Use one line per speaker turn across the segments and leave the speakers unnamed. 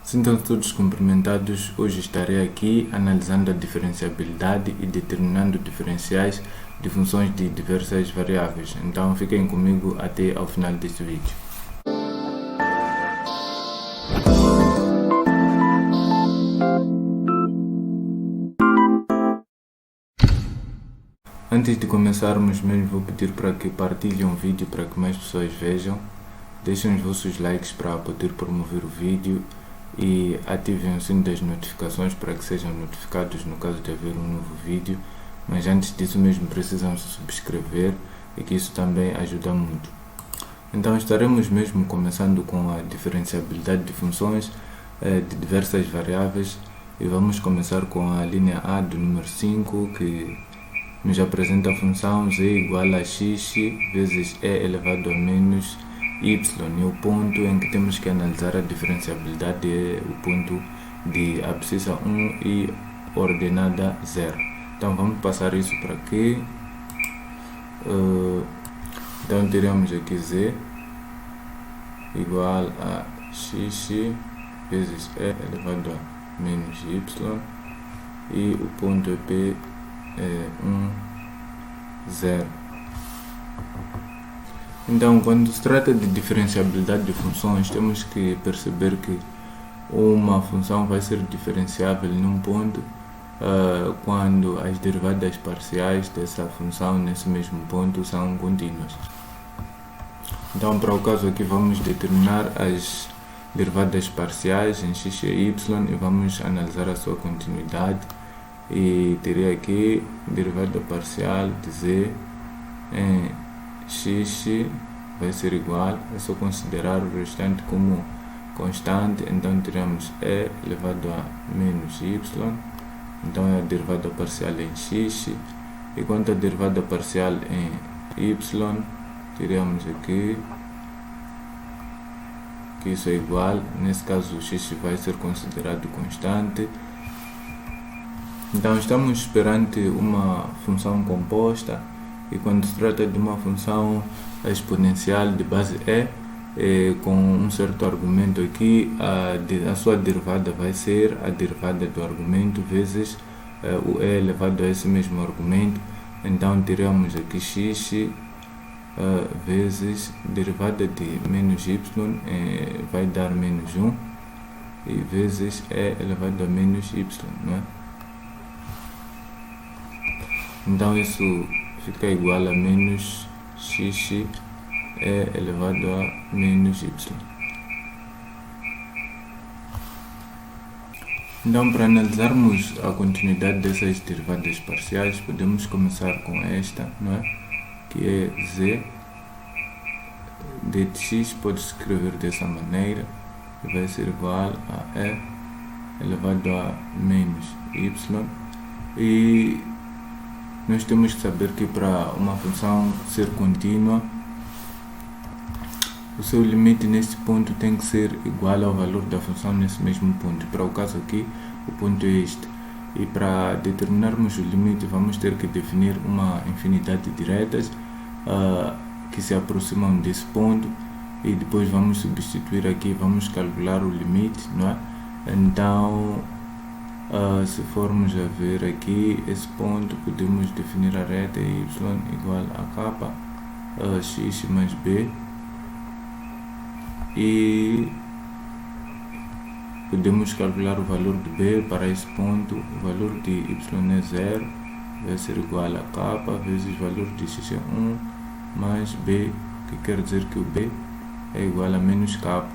Sintam-se todos cumprimentados. Hoje estarei aqui analisando a diferenciabilidade e determinando diferenciais de funções de diversas variáveis. Então fiquem comigo até ao final deste vídeo. Antes de começarmos mesmo, vou pedir para que partilhem o vídeo para que mais pessoas vejam. Deixem os vossos likes para poder promover o vídeo e ativem o sino das notificações para que sejam notificados no caso de haver um novo vídeo. Mas antes disso mesmo precisam se subscrever e que isso também ajuda muito. Então estaremos mesmo começando com a diferenciabilidade de funções de diversas variáveis e vamos começar com a linha A do número 5, que nos apresenta a função z igual a x vezes e elevado a menos y, e o ponto em que temos que analisar a diferenciabilidade é o ponto de abscissa 1 e ordenada 0. Então vamos passar isso para aqui. Então teremos aqui z igual a x vezes e elevado a menos y e o ponto é P é 1, 0. Então, quando se trata de diferenciabilidade de funções, temos que perceber que uma função vai ser diferenciável num ponto quando as derivadas parciais dessa função nesse mesmo ponto são contínuas. Então, para o caso aqui, vamos determinar as derivadas parciais em x e y e vamos analisar a sua continuidade. E terei aqui derivada parcial de z em x vai ser igual, é só considerar o restante como constante, então teremos e elevado a menos y, então é a derivada parcial em x, e quanto à derivada parcial em y, teremos aqui que isso é igual, nesse caso o x vai ser considerado constante. Então estamos perante uma função composta e quando se trata de uma função exponencial de base e com um certo argumento aqui, a sua derivada vai ser a derivada do argumento vezes o e elevado a esse mesmo argumento. Então teremos aqui x vezes derivada de menos y vai dar menos 1 e vezes e elevado a menos y, não é? Então isso fica igual a menos x e elevado a menos y. Então, para analisarmos a continuidade dessas derivadas parciais, podemos começar com esta, não é? Que é z de x, pode se escrever dessa maneira, que vai ser igual a e elevado a menos y. E nós temos que saber que para uma função ser contínua, o seu limite nesse ponto tem que ser igual ao valor da função nesse mesmo ponto. Para o caso aqui, o ponto é este. E para determinarmos o limite, vamos ter que definir uma infinidade de diretas que se aproximam desse ponto. E depois vamos substituir aqui, vamos calcular o limite, não é? Então, se formos a ver aqui esse ponto, podemos definir a reta y igual a k x mais b e podemos calcular o valor de b para esse ponto. O valor de y é 0, vai ser igual a k vezes o valor de x é 1 mais b, que quer dizer que o b é igual a menos k.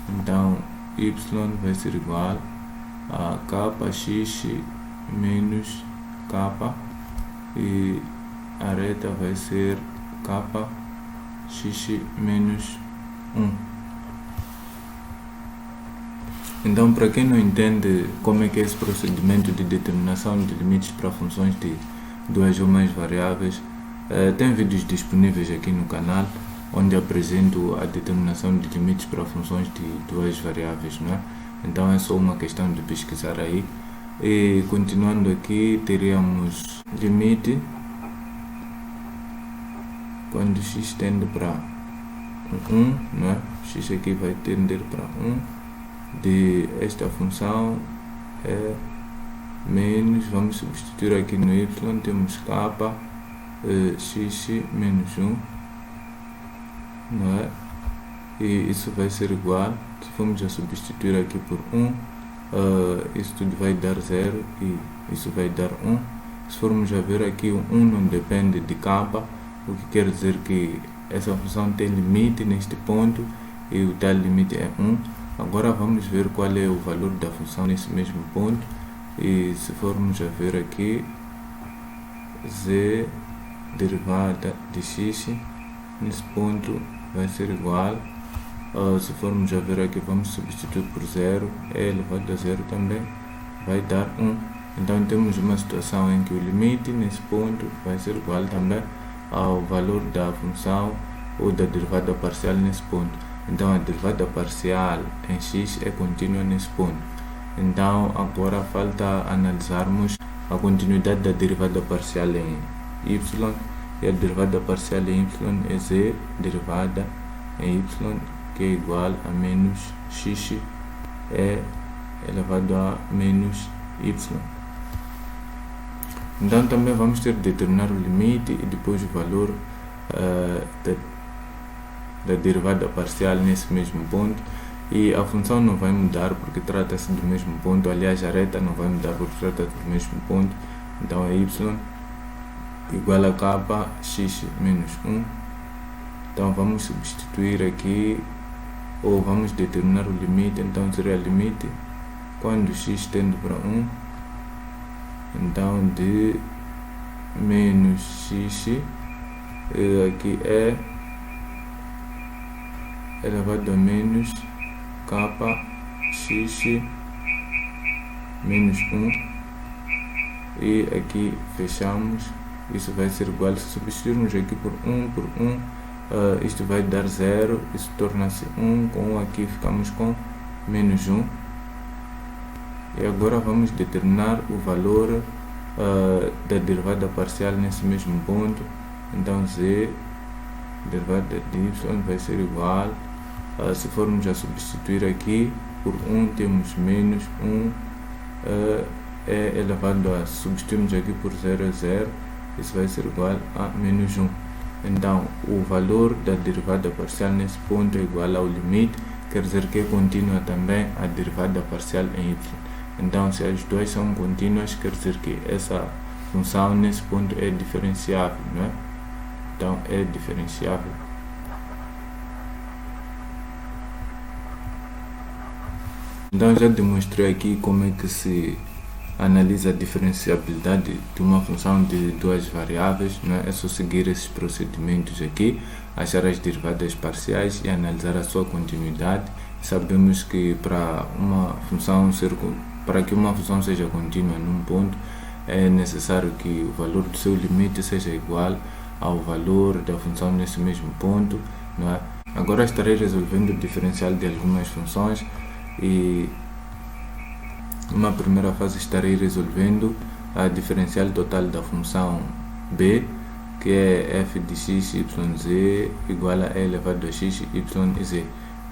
Então y vai ser igual a kx menos k e a reta vai ser kx menos 1. Então, para quem não entende como é que é esse procedimento de determinação de limites para funções de duas ou mais variáveis, tem vídeos disponíveis aqui no canal onde apresento a determinação de limites para funções de duas variáveis, não é? Então é só uma questão de pesquisar aí. E continuando aqui, teríamos limite quando x tende para 1, não é? X aqui vai tender para 1 de esta função é menos, vamos substituir aqui no y, temos k x menos 1, não é? E isso vai ser igual, se formos a substituir aqui por 1, isso tudo vai dar 0 e isso vai dar 1. Se formos a ver aqui, o 1 não depende de k, o que quer dizer que essa função tem limite neste ponto e o tal limite é 1. Agora vamos ver qual é o valor da função nesse mesmo ponto. E se formos a ver aqui, z derivada de x nesse ponto vai ser igual, se formos a ver aqui, vamos substituir por 0, e elevado a 0 também vai dar 1. Então temos uma situação em que o limite nesse ponto vai ser igual também ao valor da função ou da derivada parcial nesse ponto. Então a derivada parcial em x é contínua nesse ponto. Então agora falta analisarmos a continuidade da derivada parcial em y, e a derivada parcial em y é z derivada em y, que é igual a menos x é elevado a menos y. Então também vamos ter de determinar o limite e depois o valor da derivada parcial nesse mesmo ponto. E a função não vai mudar porque trata-se do mesmo ponto, aliás a reta não vai mudar porque trata-se do mesmo ponto. Então é y igual a k x menos 1. Então vamos substituir aqui, ou vamos determinar o limite. Então seria limite quando x tende para 1, então de menos x, aqui é elevado a menos k x menos 1, e aqui fechamos. Isso vai ser igual, se substituirmos aqui por 1 por 1, isto vai dar 0, isso torna-se 1, com 1 aqui ficamos com menos 1. E agora vamos determinar o valor da derivada parcial nesse mesmo ponto. Então z derivada de y vai ser igual, se formos a substituir aqui por 1, temos menos 1, é elevado a, substituímos aqui por 0 é 0, isso vai ser igual a menos 1. Então o valor da derivada parcial nesse ponto é igual ao limite, quer dizer que é contínua também a derivada parcial em y. Então se as duas são contínuas, quer dizer que essa função nesse ponto é diferenciável, não é? Então é diferenciável. Então já demonstrei aqui como é que se analisa a diferenciabilidade de uma função de duas variáveis, não é? É só seguir esses procedimentos aqui, achar as derivadas parciais e analisar a sua continuidade. Sabemos que para que uma função seja contínua num ponto, é necessário que o valor do seu limite seja igual ao valor da função nesse mesmo ponto, não é? Agora estarei resolvendo o diferencial de algumas funções e numa primeira fase estarei resolvendo a diferencial total da função b, que é f de x, y, z igual a e elevado a x, y e z.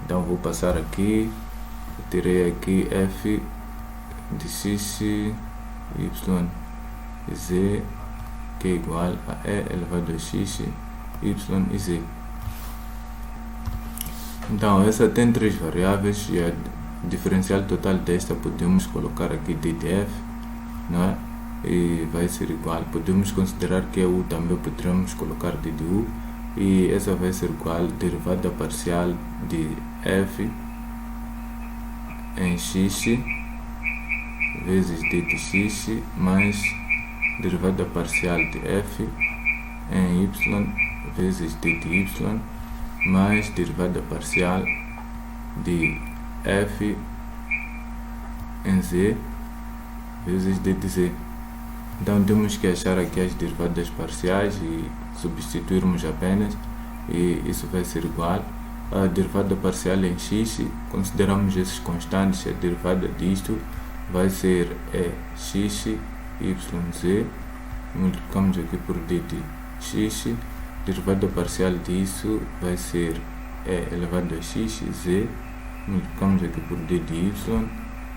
Então vou passar aqui, terei aqui f de x, y e z, que é igual a e elevado a x, y e z. Então essa tem três variáveis e a diferencial total desta podemos colocar aqui ddf, não é? E vai ser igual, podemos considerar que é u, também poderemos colocar ddu, e essa vai ser igual a derivada parcial de f em x vezes d de x mais derivada parcial de f em y vezes d de y mais derivada parcial de f em z vezes d de z. Então temos que achar aqui as derivadas parciais e substituirmos apenas, e isso vai ser igual a derivada parcial em x, consideramos esses constantes, a derivada disto vai ser x, y, z, multiplicamos aqui por d de x, derivada parcial disso vai ser e elevado a x, z, multiplicamos aqui por d de y,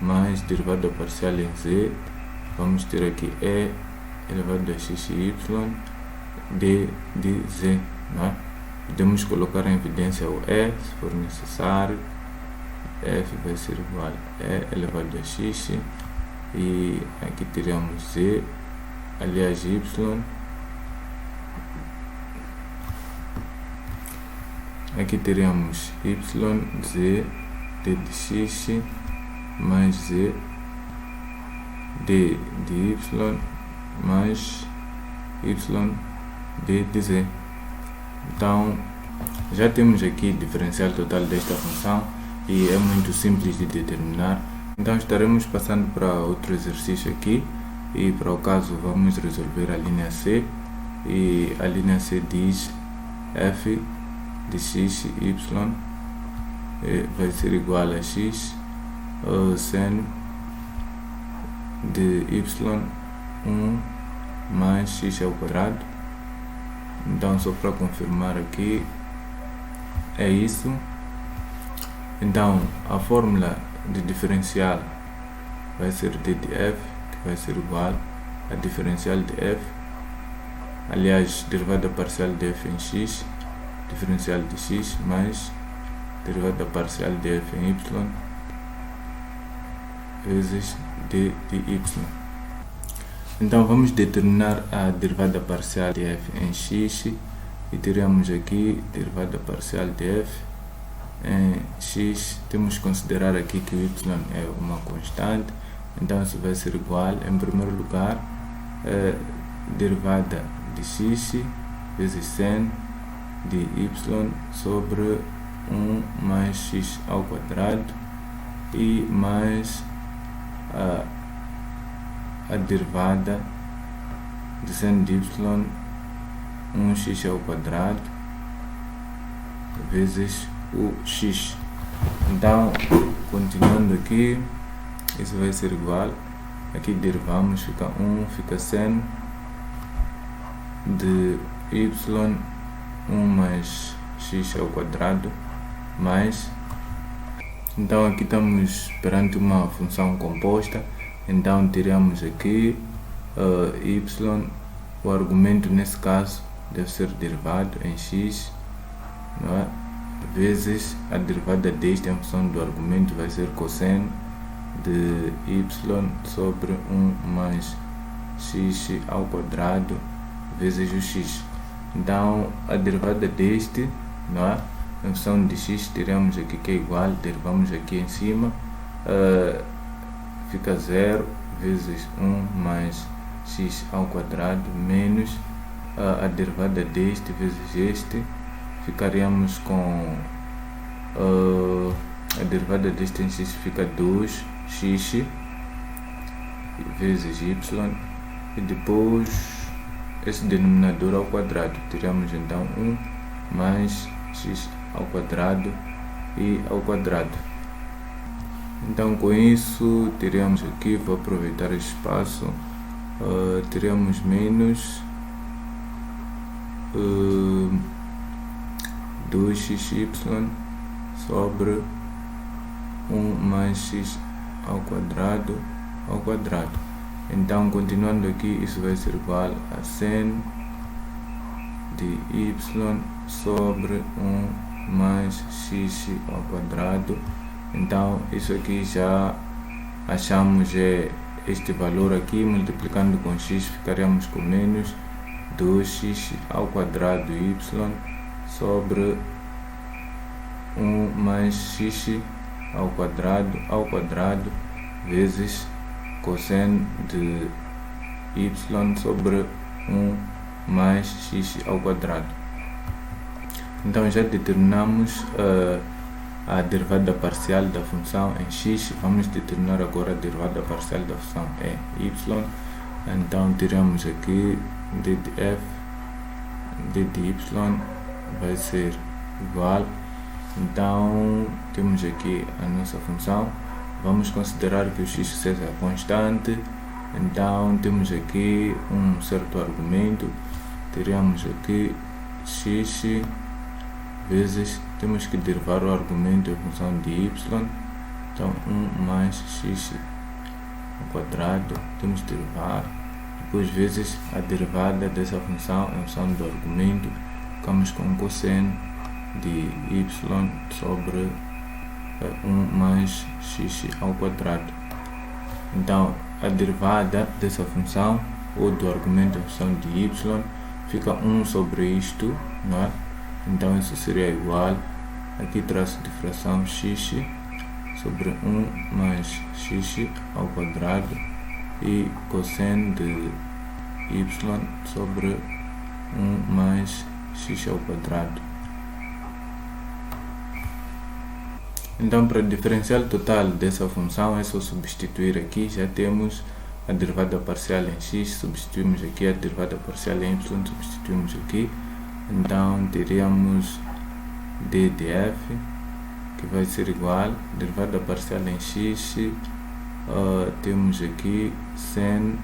mais derivada parcial em z, vamos ter aqui e elevado a x e y, d de z, não é? Podemos colocar em evidência o e, se for necessário. F vai ser igual a e elevado a x, e aqui teremos z, aliás y, aqui teremos y, z, d de x, mais z, d de y, mais y, d de z. Então, já temos aqui o diferencial total desta função e é muito simples de determinar. Então, estaremos passando para outro exercício aqui, e para o caso vamos resolver a linha C, e a linha C diz f de x e y vai ser igual a x seno de y 1 mais x ao quadrado. Então, só para confirmar aqui, é isso. Então, a fórmula de diferencial vai ser d de f, que vai ser igual a diferencial de f, aliás, derivada parcial de f em x, diferencial de x, mais derivada parcial de f em y, vezes d de y. Então, vamos determinar a derivada parcial de f em x, e teremos aqui derivada parcial de f em x. Temos que considerar aqui que o y é uma constante, então isso vai ser igual, em primeiro lugar, derivada de x vezes seno de y sobre 1 mais x ao quadrado, e mais a derivada de seno de y 1x ao quadrado vezes o x. Então, continuando aqui, isso vai ser igual, aqui derivamos, fica 1, fica seno de y 1 mais x ao quadrado, mais, então aqui estamos perante uma função composta. Então teremos aqui y, o argumento nesse caso deve ser derivado em x, não é? Vezes a derivada deste em função do argumento vai ser cosseno de y sobre 1 mais x ao quadrado vezes o x. Então a derivada deste, não é? Em função de x teremos aqui que é igual, derivamos aqui em cima, fica 0 vezes 1 mais x ao quadrado menos a derivada deste vezes este, ficaríamos com a derivada deste em x fica 2x vezes y, e depois esse denominador ao quadrado, teremos então 1 mais x ao quadrado e ao quadrado. Então, com isso, teremos aqui, vou aproveitar o espaço, teremos menos 2xy sobre 1 mais x ao quadrado. Então, continuando aqui, isso vai ser igual a seno de y sobre 1 mais x ao quadrado. Então, isso aqui já achamos este valor aqui, multiplicando com x, ficaremos com menos 2x ao quadrado y sobre 1 mais x ao quadrado vezes cosseno de y sobre 1 mais x ao quadrado. Então já determinamos a derivada parcial da função em x. Vamos determinar agora a derivada parcial da função em y. Então teremos aqui d de f, d de y vai ser igual. Então temos aqui a nossa função. Vamos considerar que o x seja constante. Então temos aqui um certo argumento. Teremos aqui x vezes temos que derivar o argumento em função de y, então 1 mais x ao quadrado, temos que derivar, depois vezes a derivada dessa função em função do argumento, ficamos com cosseno de y sobre 1 mais x ao quadrado. Então a derivada dessa função ou do argumento em função de y fica 1 sobre isto, não é? Então isso seria igual, aqui traço de fração x sobre 1 mais x ao quadrado e cosseno de y sobre 1 mais x ao quadrado. Então, para o diferencial total dessa função é só substituir aqui, já temos a derivada parcial em x, substituímos aqui a derivada parcial em y, substituímos aqui, então teríamos d de f, que vai ser igual, derivada parcial em x, temos aqui seno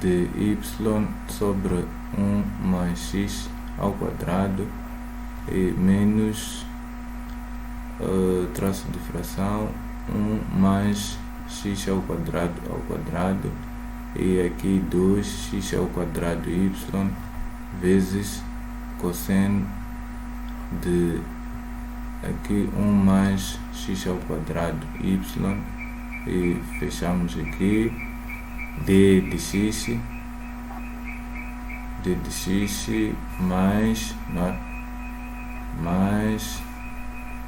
de y sobre 1 mais x ao quadrado e menos traço de fração 1 mais x ao quadrado e aqui 2x ao quadrado y vezes cosseno de aqui 1 mais x ao quadrado y e fechamos aqui d de x mais, não é? Mais,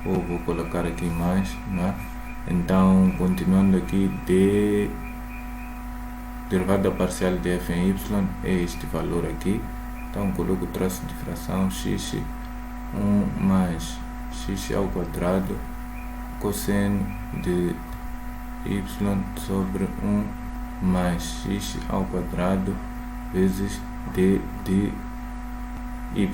ou vou colocar aqui mais, não é? Então, continuando aqui, derivada parcial de f em y é este valor aqui. Então, coloco o traço de fração x, 1 mais x ao quadrado, cosseno de y sobre 1 mais x ao quadrado vezes d de y.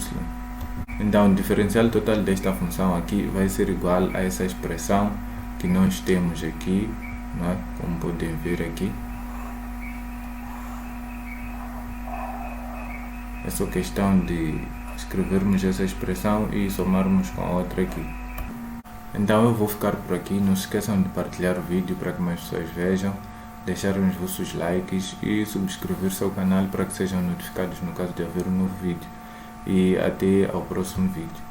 Então, o diferencial total desta função aqui vai ser igual a essa expressão que nós temos aqui, não é? Como podem ver aqui. É só questão de escrevermos essa expressão e somarmos com a outra aqui. Então eu vou ficar por aqui, não se esqueçam de partilhar o vídeo para que mais pessoas vejam, deixarem os vossos likes e subscrever-se ao canal para que sejam notificados no caso de haver um novo vídeo. E até ao próximo vídeo.